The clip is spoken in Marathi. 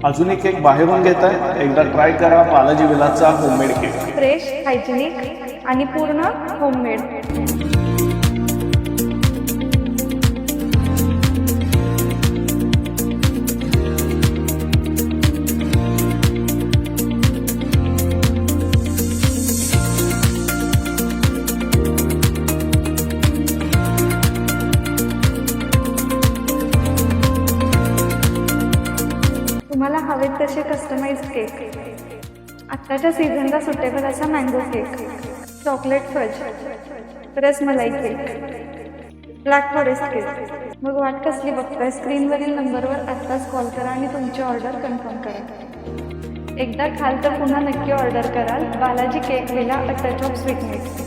अजून एक केक बाहेरून घेताय, एकदा ट्राय करा बालाजी विलासचा होममेड केक. फ्रेश, हायजेनिक आणि पूर्ण होममेड. तुम्हाला हवेत तसे कस्टमाइज केक, आत्ताच्या सीझनला सुटेबल असा mango cake, chocolate fudge, rasmalai cake, black forest cake. मग वाट कसली बघताय? स्क्रीनवरील नंबरवर आत्ताच कॉल करा आणि तुमची ऑर्डर कन्फर्म करा. एकदा खाल तर पुन्हा नक्की ऑर्डर कराल. Balaji cake villa, a touch of sweetness.